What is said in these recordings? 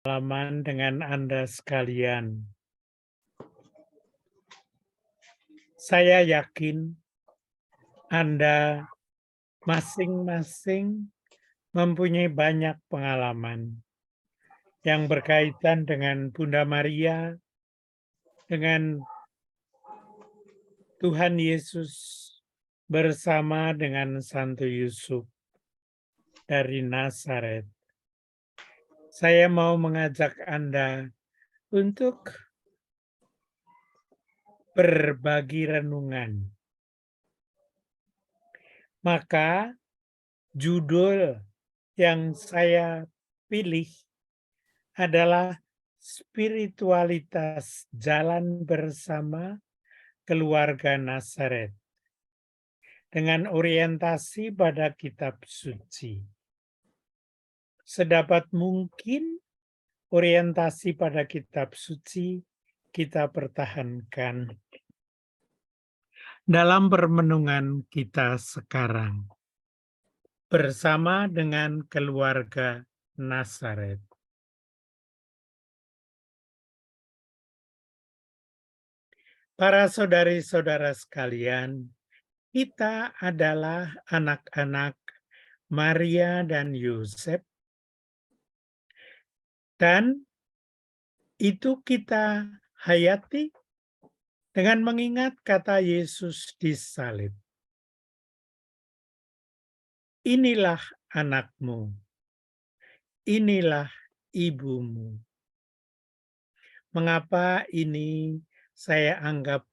Pengalaman dengan Anda sekalian. Saya yakin Anda masing-masing mempunyai banyak pengalaman yang berkaitan dengan Bunda Maria, dengan Tuhan Yesus, bersama dengan Santo Yusuf dari Nazaret. Saya mau mengajak Anda untuk berbagi renungan. Maka judul yang saya pilih adalah spiritualitas jalan bersama keluarga Nazaret dengan orientasi pada kitab suci. Sedapat mungkin orientasi pada kitab suci kita pertahankan dalam permenungan kita sekarang bersama dengan keluarga Nazaret. Para saudari-saudara sekalian, kita adalah anak-anak Maria dan Yosef, dan itu kita hayati dengan mengingat kata Yesus disalib. Inilah anakmu, inilah ibumu. Mengapa ini saya anggap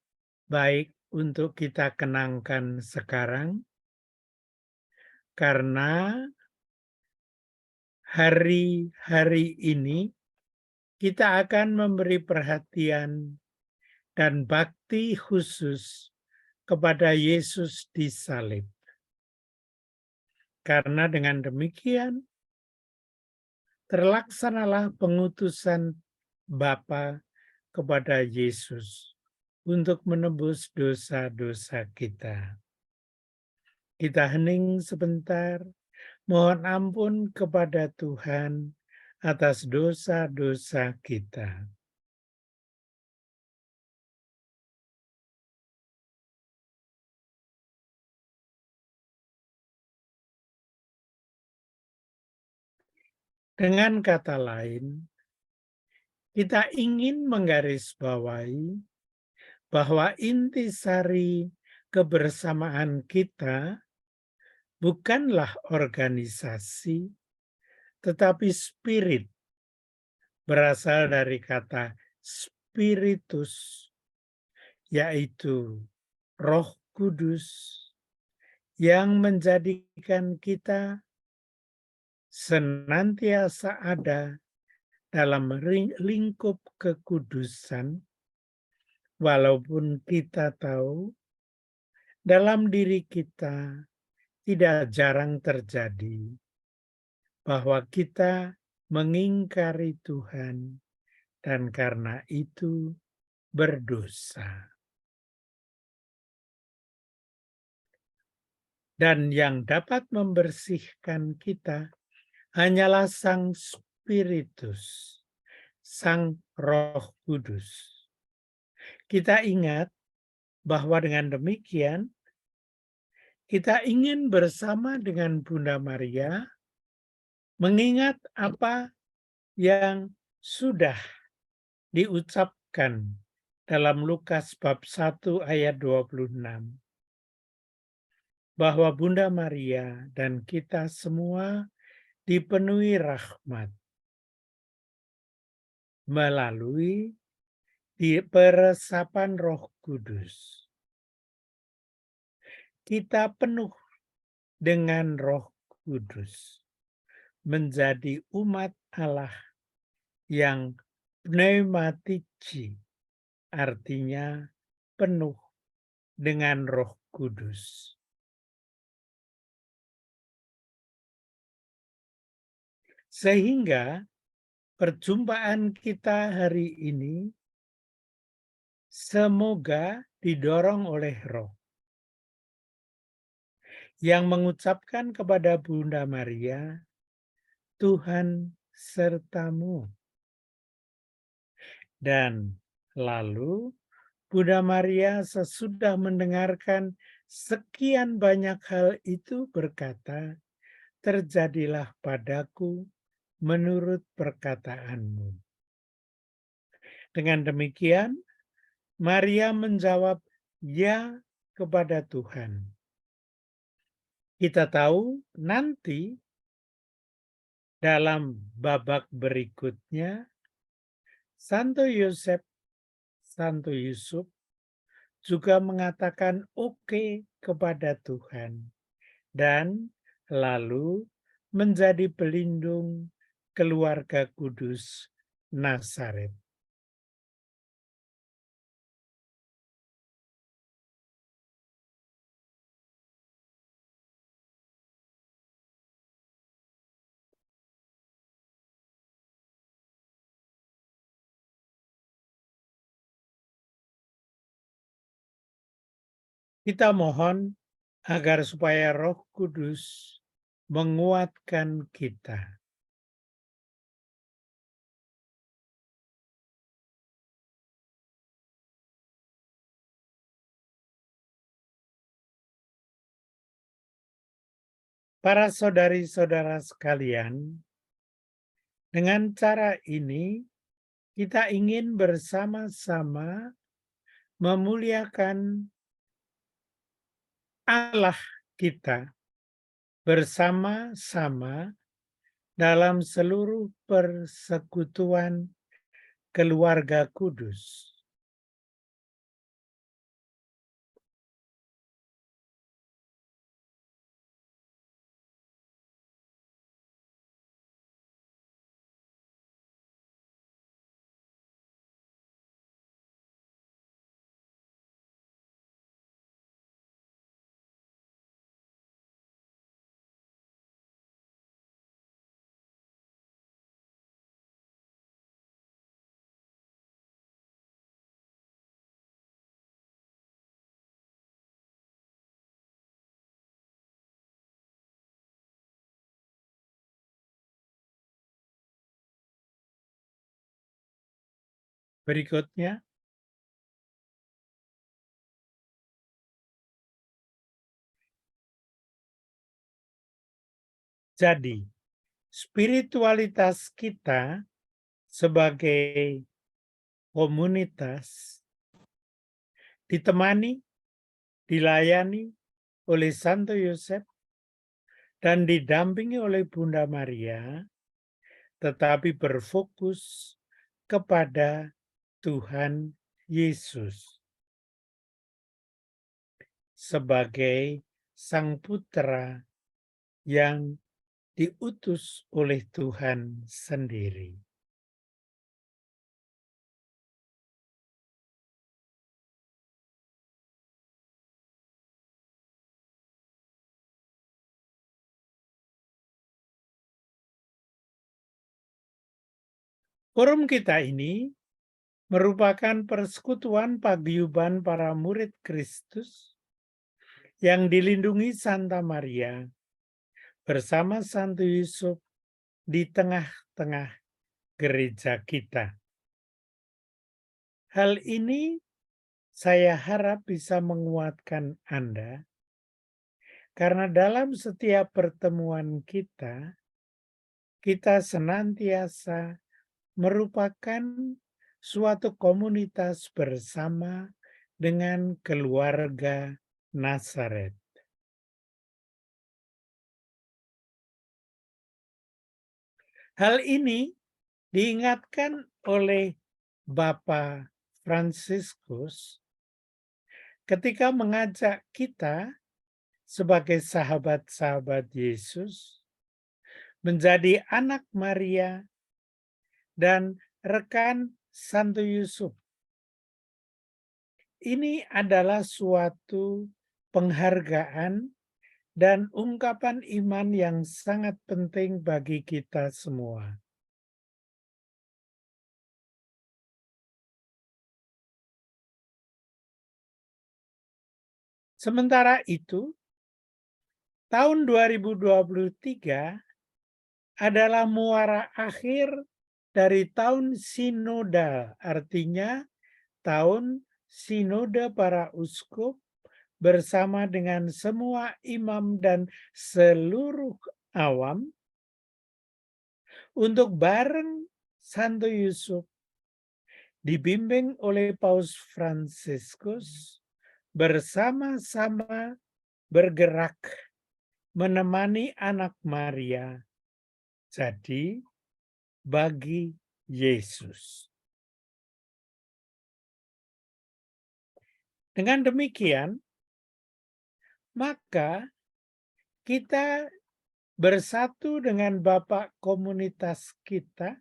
baik untuk kita kenangkan sekarang? Karena hari-hari ini kita akan memberi perhatian dan bakti khusus kepada Yesus disalib. Karena dengan demikian terlaksanalah pengutusan Bapa kepada Yesus untuk menebus dosa-dosa kita. Kita hening sebentar, mohon ampun kepada Tuhan atas dosa-dosa kita. Dengan kata lain, kita ingin menggarisbawahi bahwa intisari kebersamaan kita bukanlah organisasi, tetapi spirit, berasal dari kata spiritus, yaitu Roh Kudus yang menjadikan kita senantiasa ada dalam lingkup kekudusan, walaupun kita tahu dalam diri kita tidak jarang terjadi bahwa kita mengingkari Tuhan dan karena itu berdosa. Dan yang dapat membersihkan kita hanyalah Sang Spiritus, Sang Roh Kudus. Kita ingat bahwa dengan demikian kita ingin bersama dengan Bunda Maria mengingat apa yang sudah diucapkan dalam Lukas bab 1 ayat 26. Bahwa Bunda Maria dan kita semua dipenuhi rahmat melalui peresapan Roh Kudus. Kita penuh dengan Roh Kudus, menjadi umat Allah yang pneumatici, artinya penuh dengan Roh Kudus. Sehingga perjumpaan kita hari ini semoga didorong oleh Roh yang mengucapkan kepada Bunda Maria, Tuhan sertamu. Dan lalu Bunda Maria sesudah mendengarkan sekian banyak hal itu berkata, "Terjadilah padaku menurut perkataanmu." Dengan demikian, Maria menjawab ya kepada Tuhan. Kita tahu nanti dalam babak berikutnya, Santo Yosef, Santo Yusuf juga mengatakan oke kepada Tuhan dan lalu menjadi pelindung keluarga kudus Nazaret. Kita mohon agar supaya Roh Kudus menguatkan kita. Para saudari-saudara sekalian, dengan cara ini kita ingin bersama-sama memuliakan Allah kita bersama-sama dalam seluruh persekutuan keluarga kudus. Berikutnya, jadi spiritualitas kita sebagai komunitas ditemani, dilayani oleh Santo Yosef dan didampingi oleh Bunda Maria, tetapi berfokus kepada Tuhan Yesus sebagai Sang Putra yang diutus oleh Tuhan sendiri. Forum kita ini merupakan persekutuan paguyuban para murid Kristus yang dilindungi Santa Maria bersama Santo Yusuf di tengah-tengah gereja kita. Hal ini saya harap bisa menguatkan Anda, karena dalam setiap pertemuan kita senantiasa merupakan suatu komunitas bersama dengan keluarga Nazaret. Hal ini diingatkan oleh Bapak Fransiskus ketika mengajak kita sebagai sahabat-sahabat Yesus menjadi anak Maria dan rekan Santo Yusuf. Ini adalah suatu penghargaan dan ungkapan iman yang sangat penting bagi kita semua. Sementara itu, tahun 2023 adalah muara akhir dari tahun sinodal, artinya tahun sinode para uskup bersama dengan semua imam dan seluruh awam untuk bareng Santo Yusuf dibimbing oleh Paus Fransiskus bersama-sama bergerak menemani anak Maria jadi bagi Yesus. Dengan demikian, maka kita bersatu dengan Bapak komunitas kita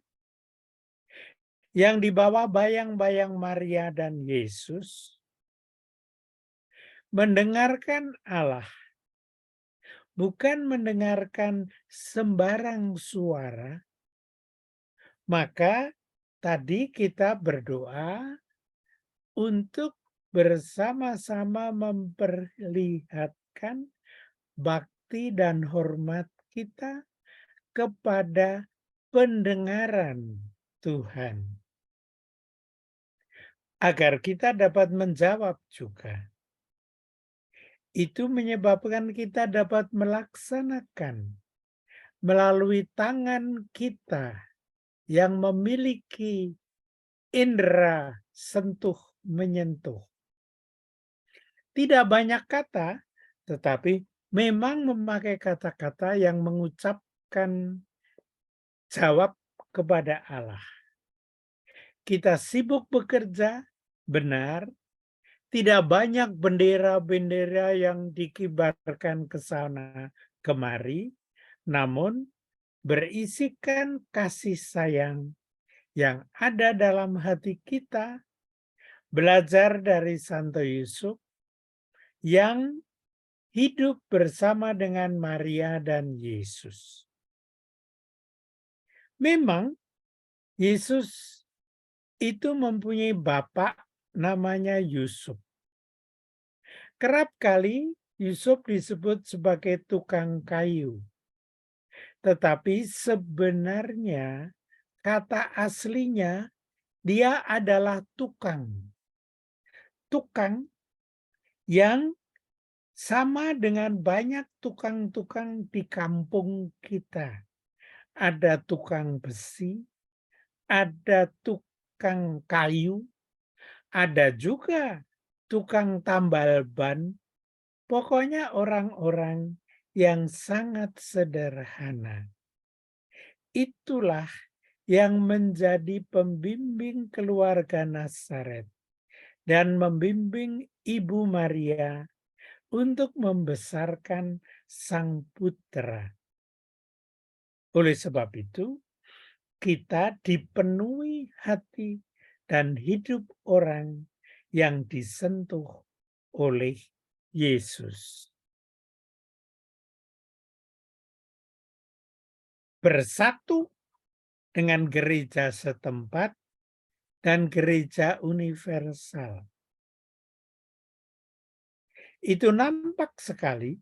yang dibawa bayang-bayang Maria dan Yesus, mendengarkan Allah, bukan mendengarkan sembarang suara. Maka tadi kita berdoa untuk bersama-sama memperlihatkan bakti dan hormat kita kepada pendengaran Tuhan, agar kita dapat menjawab juga. Itu menyebabkan kita dapat melaksanakan melalui tangan kita yang memiliki indera sentuh menyentuh. Tidak banyak kata, tetapi memang memakai kata-kata yang mengucapkan jawab kepada Allah. Kita sibuk bekerja, benar, tidak banyak bendera-bendera yang dikibarkan ke sana kemari, namun berisikan kasih sayang yang ada dalam hati kita, belajar dari Santo Yusuf yang hidup bersama dengan Maria dan Yesus. Memang Yesus itu mempunyai bapak namanya Yusuf. Kerap kali Yusuf disebut sebagai tukang kayu. Tetapi sebenarnya kata aslinya dia adalah tukang. Tukang yang sama dengan banyak tukang-tukang di kampung kita. Ada tukang besi, ada tukang kayu, ada juga tukang tambal ban. Pokoknya orang-orang yang sangat sederhana. Itulah yang menjadi pembimbing keluarga Nazaret dan membimbing Ibu Maria untuk membesarkan sang putra. Oleh sebab itu, kita dipenuhi hati dan hidup orang yang disentuh oleh Yesus. Bersatu dengan gereja setempat dan gereja universal. Itu nampak sekali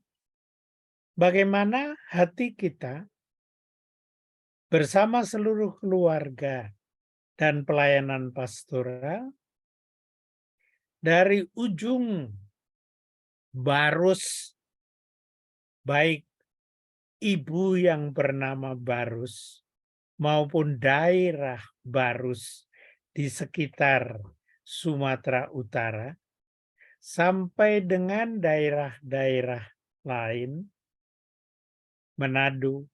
bagaimana hati kita bersama seluruh keluarga dan pelayanan pastoral dari ujung Barus, baik ibu yang bernama Barus maupun daerah Barus di sekitar Sumatera Utara, sampai dengan daerah-daerah lain, Manado,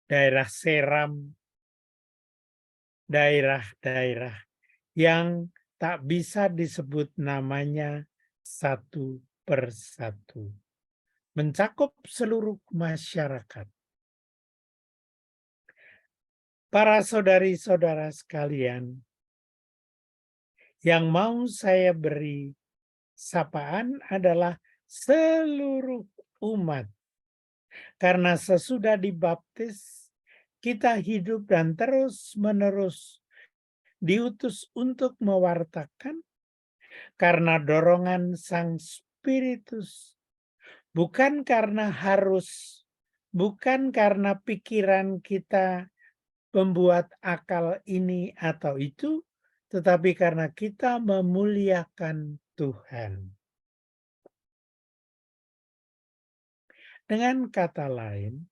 daerah Seram, daerah-daerah yang tak bisa disebut namanya satu persatu, mencakup seluruh masyarakat. Para saudari-saudara sekalian, yang mau saya beri sapaan adalah seluruh umat. Karena sesudah dibaptis, kita hidup dan terus-menerus diutus untuk mewartakan karena dorongan Sang Spiritus. Bukan karena harus, bukan karena pikiran kita membuat akal ini atau itu, tetapi karena kita memuliakan Tuhan. Dengan kata lain,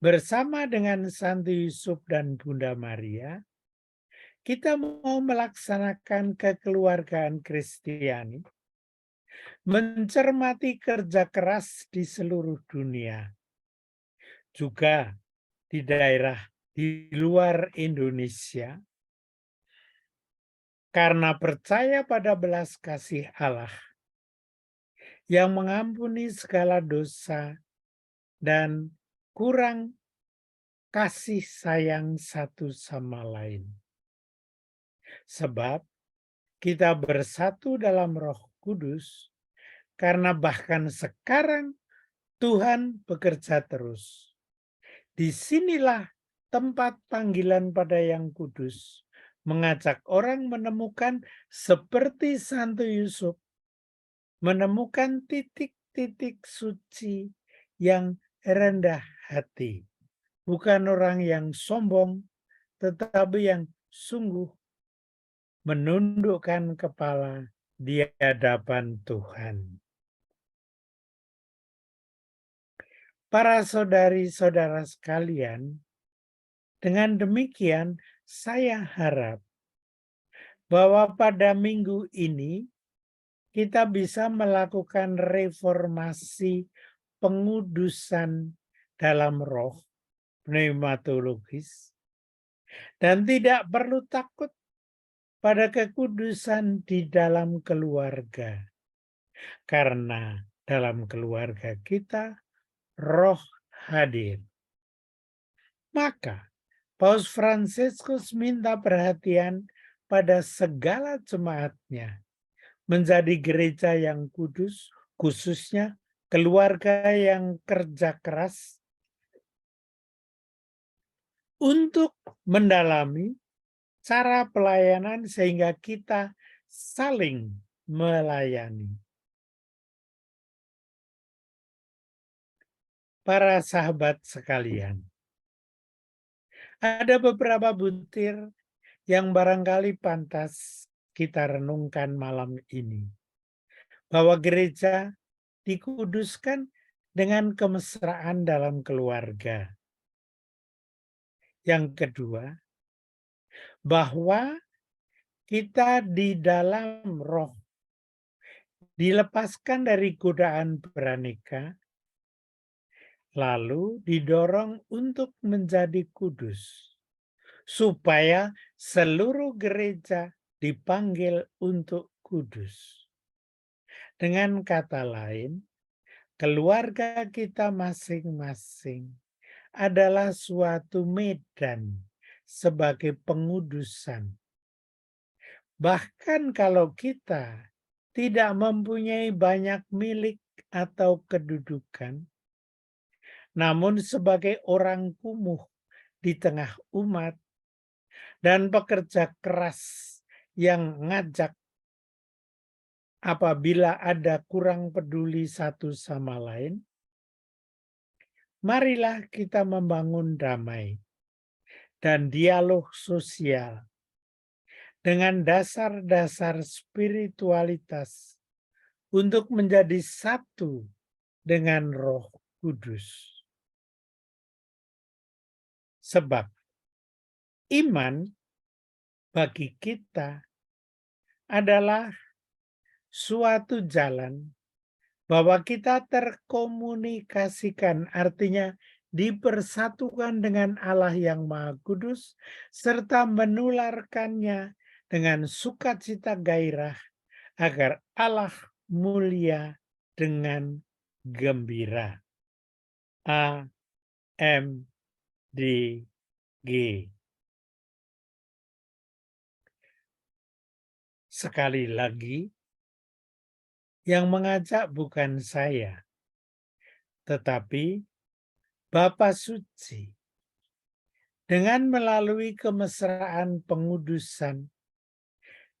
bersama dengan Santo Yusuf dan Bunda Maria, kita mau melaksanakan kekeluargaan Kristiani, mencermati kerja keras di seluruh dunia, juga di daerah di luar Indonesia, karena percaya pada belas kasih Allah yang mengampuni segala dosa dan kurang kasih sayang satu sama lain. Sebab kita bersatu dalam Roh Kudus, karena bahkan sekarang Tuhan bekerja terus. Disinilah tempat panggilan pada yang kudus, mengajak orang menemukan seperti Santo Yusuf, menemukan titik-titik suci yang rendah hati. Bukan orang yang sombong, tetapi yang sungguh menundukkan kepala di hadapan Tuhan. Para saudari-saudara sekalian, dengan demikian saya harap bahwa pada minggu ini kita bisa melakukan reformasi pengudusan dalam roh, pneumatologis, dan tidak perlu takut pada kekudusan di dalam keluarga. Karena dalam keluarga kita roh hadir. Maka Paus Fransiskus minta perhatian pada segala jemaatnya menjadi gereja yang kudus, khususnya keluarga yang kerja keras untuk mendalami cara pelayanan sehingga kita saling melayani. Para sahabat sekalian, ada beberapa butir yang barangkali pantas kita renungkan malam ini. Bahwa gereja dikuduskan dengan kemesraan dalam keluarga. Yang kedua, bahwa kita di dalam roh dilepaskan dari godaan beraneka, lalu didorong untuk menjadi kudus, supaya seluruh gereja dipanggil untuk kudus. Dengan kata lain, keluarga kita masing-masing adalah suatu medan sebagai pengudusan. Bahkan kalau kita tidak mempunyai banyak milik atau kedudukan, namun sebagai orang kumuh di tengah umat dan pekerja keras yang ngajak apabila ada kurang peduli satu sama lain, marilah kita membangun damai dan dialog sosial dengan dasar-dasar spiritualitas untuk menjadi satu dengan Roh Kudus. Sebab iman bagi kita adalah suatu jalan bahwa kita terkomunikasikan, artinya dipersatukan dengan Allah yang Maha Kudus, serta menularkannya dengan sukacita gairah agar Allah mulia dengan gembira. A. M. D. G. Sekali lagi, yang mengajak bukan saya, tetapi Bapa Suci. Dengan melalui kemesraan pengudusan,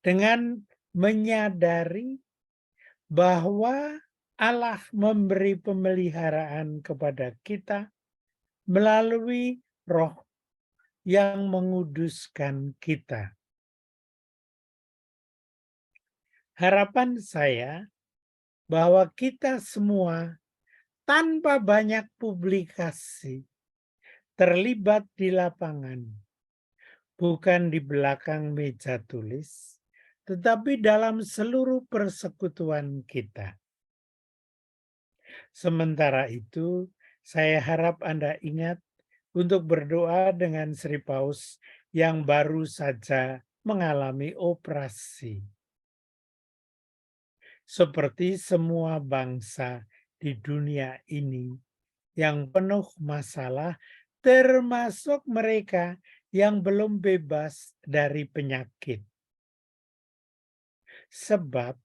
dengan menyadari bahwa Allah memberi pemeliharaan kepada kita melalui Roh yang menguduskan kita. Harapan saya bahwa kita semua tanpa banyak publikasi terlibat di lapangan, bukan di belakang meja tulis, tetapi dalam seluruh persekutuan kita. Sementara itu, saya harap Anda ingat untuk berdoa dengan Sri Paus yang baru saja mengalami operasi. Seperti semua bangsa di dunia ini yang penuh masalah, termasuk mereka yang belum bebas dari penyakit. Sebab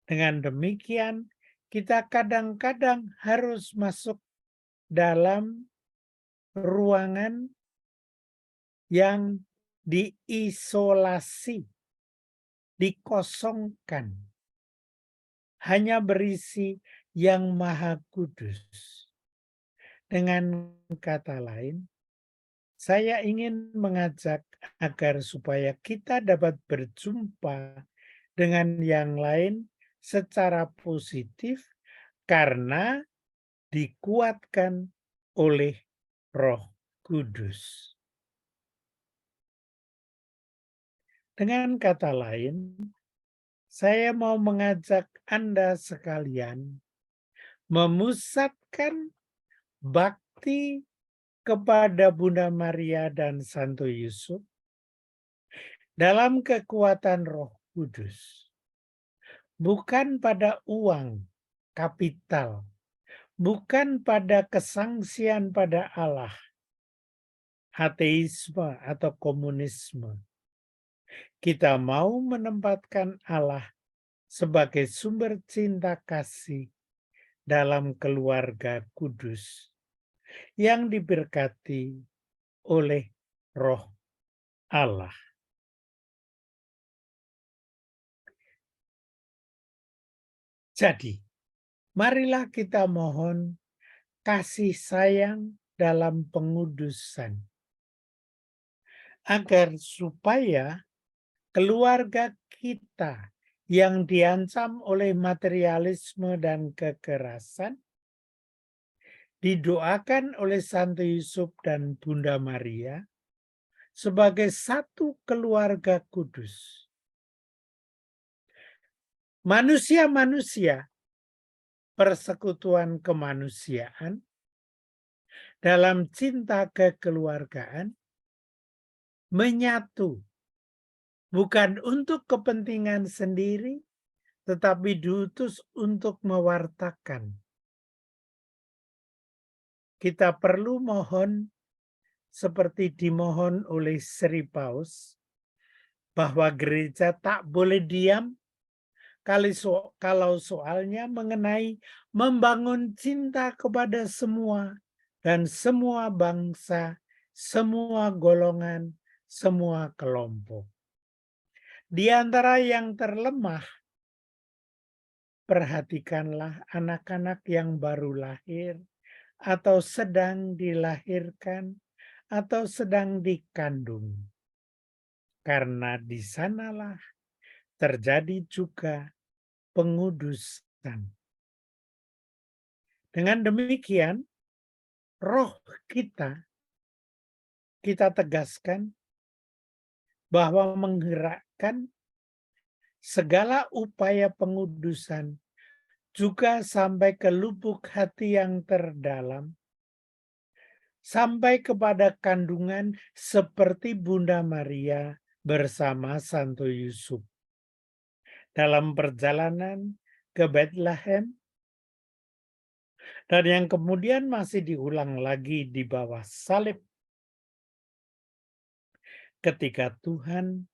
dengan demikian kita kadang-kadang harus masuk dalam ruangan yang diisolasi, dikosongkan, hanya berisi yang Maha Kudus. Dengan kata lain, saya ingin mengajak agar supaya kita dapat berjumpa dengan yang lain secara positif karena dikuatkan oleh Roh Kudus. Dengan kata lain, saya mau mengajak Anda sekalian memusatkan bakti kepada Bunda Maria dan Santo Yusuf dalam kekuatan Roh Kudus, bukan pada uang, kapital, bukan pada kesangsian pada Allah, ateisme atau komunisme. Kita mau menempatkan Allah sebagai sumber cinta kasih dalam keluarga kudus yang diberkati oleh Roh Allah. Jadi, marilah kita mohon kasih sayang dalam pengudusan, agar supaya keluarga kita yang diancam oleh materialisme dan kekerasan didoakan oleh Santo Yusuf dan Bunda Maria sebagai satu keluarga kudus. Manusia-manusia, persekutuan kemanusiaan dalam cinta kekeluargaan menyatu, bukan untuk kepentingan sendiri, tetapi diutus untuk mewartakan. Kita perlu mohon seperti dimohon oleh Sri Paus, bahwa gereja tak boleh diam kalau soalnya mengenai membangun cinta kepada semua dan semua bangsa, semua golongan, semua kelompok. Di antara yang terlemah, perhatikanlah anak-anak yang baru lahir atau sedang dilahirkan atau sedang dikandung. Karena di sanalah terjadi juga pengudusan. Dengan demikian, roh kita tegaskan bahwa menggerakkan segala upaya pengudusan juga sampai ke lubuk hati yang terdalam, sampai kepada kandungan seperti Bunda Maria bersama Santo Yusuf. Dalam perjalanan ke Bethlehem, dan yang kemudian masih diulang lagi di bawah salib, ketika Tuhan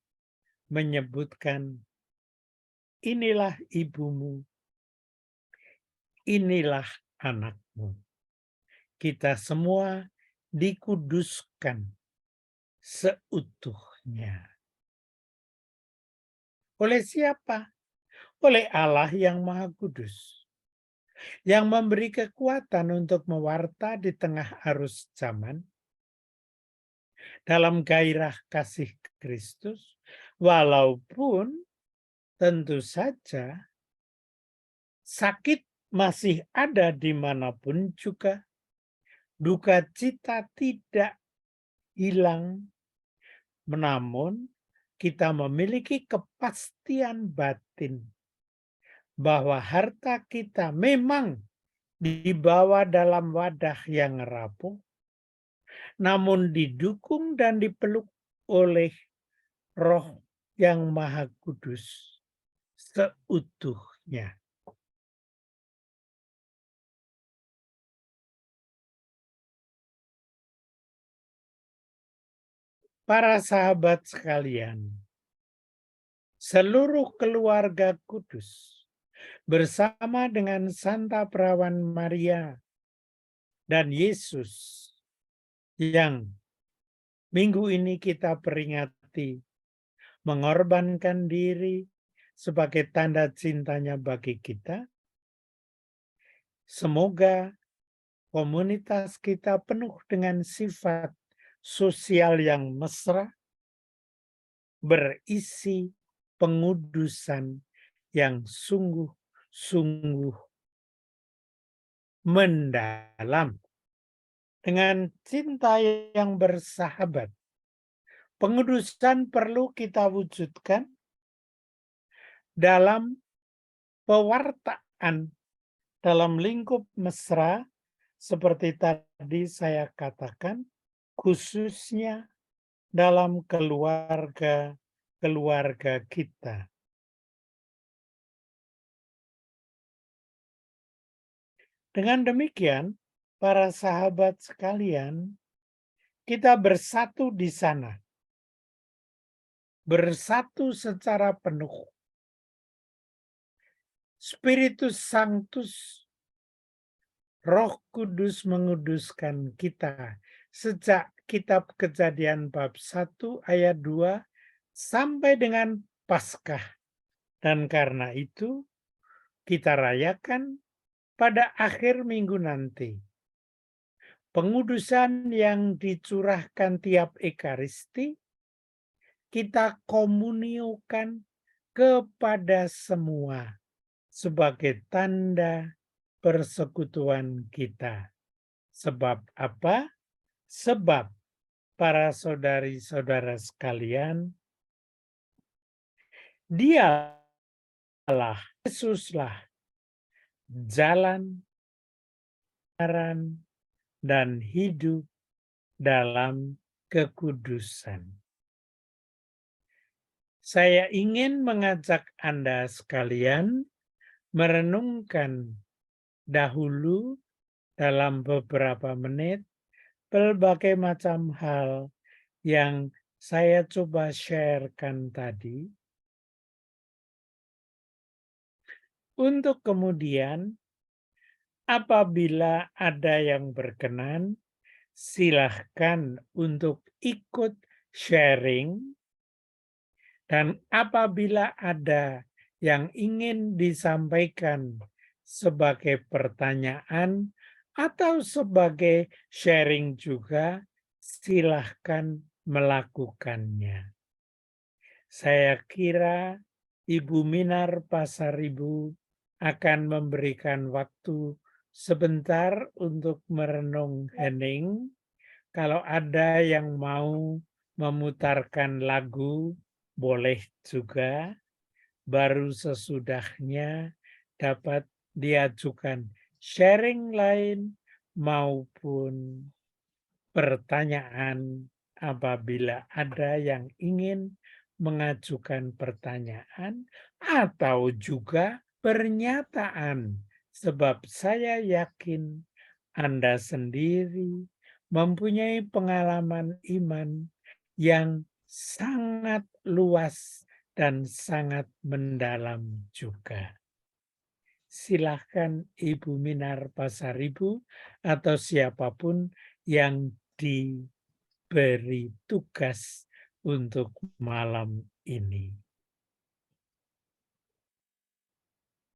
menyebutkan, inilah ibumu, inilah anakmu. Kita semua dikuduskan seutuhnya. Oleh siapa? Oleh Allah yang Maha Kudus, yang memberi kekuatan untuk mewarta di tengah arus zaman, dalam gairah kasih Kristus, walaupun tentu saja sakit masih ada dimanapun juga, duka cita tidak hilang, namun kita memiliki kepastian batin bahwa harta kita memang dibawa dalam wadah yang rapuh, namun didukung dan dipeluk oleh Roh yang Maha Kudus seutuhnya. Para sahabat sekalian, seluruh keluarga kudus bersama dengan Santa Perawan Maria dan Yesus yang minggu ini kita peringati mengorbankan diri sebagai tanda cintanya bagi kita. Semoga komunitas kita penuh dengan sifat sosial yang mesra, berisi pengudusan yang sungguh-sungguh mendalam. Dengan cinta yang bersahabat, pengudusan perlu kita wujudkan dalam pewartaan, dalam lingkup mesra, seperti tadi saya katakan, khususnya dalam keluarga kita. Dengan demikian, para sahabat sekalian, kita bersatu di sana, bersatu secara penuh. Spiritus Sanctus, Roh Kudus menguduskan kita sejak kitab Kejadian bab 1 ayat 2 sampai dengan Paskah. Dan karena itu kita rayakan pada akhir minggu nanti. Pengudusan yang dicurahkan tiap Ekaristi, kita komuniokan kepada semua sebagai tanda persekutuan kita. Sebab apa? Sebab para saudari-saudara sekalian, Dialah, Yesuslah jalan, kebenaran, dan hidup dalam kekudusan. Saya ingin mengajak Anda sekalian merenungkan dahulu dalam beberapa menit berbagai macam hal yang saya coba sharekan tadi, untuk kemudian apabila ada yang berkenan, silahkan untuk ikut sharing, dan apabila ada yang ingin disampaikan sebagai pertanyaan atau sebagai sharing juga, silahkan melakukannya. Saya kira Ibu Minar Pasaribu akan memberikan waktu sebentar untuk merenung hening. Kalau ada yang mau memutarkan lagu, boleh juga. Baru sesudahnya dapat diajukan sharing lain maupun pertanyaan apabila ada yang ingin mengajukan pertanyaan atau juga pernyataan. Sebab saya yakin Anda sendiri mempunyai pengalaman iman yang sangat luas dan sangat mendalam juga. Silahkan Ibu Minar Pasaribu atau siapapun yang diberi tugas untuk malam ini.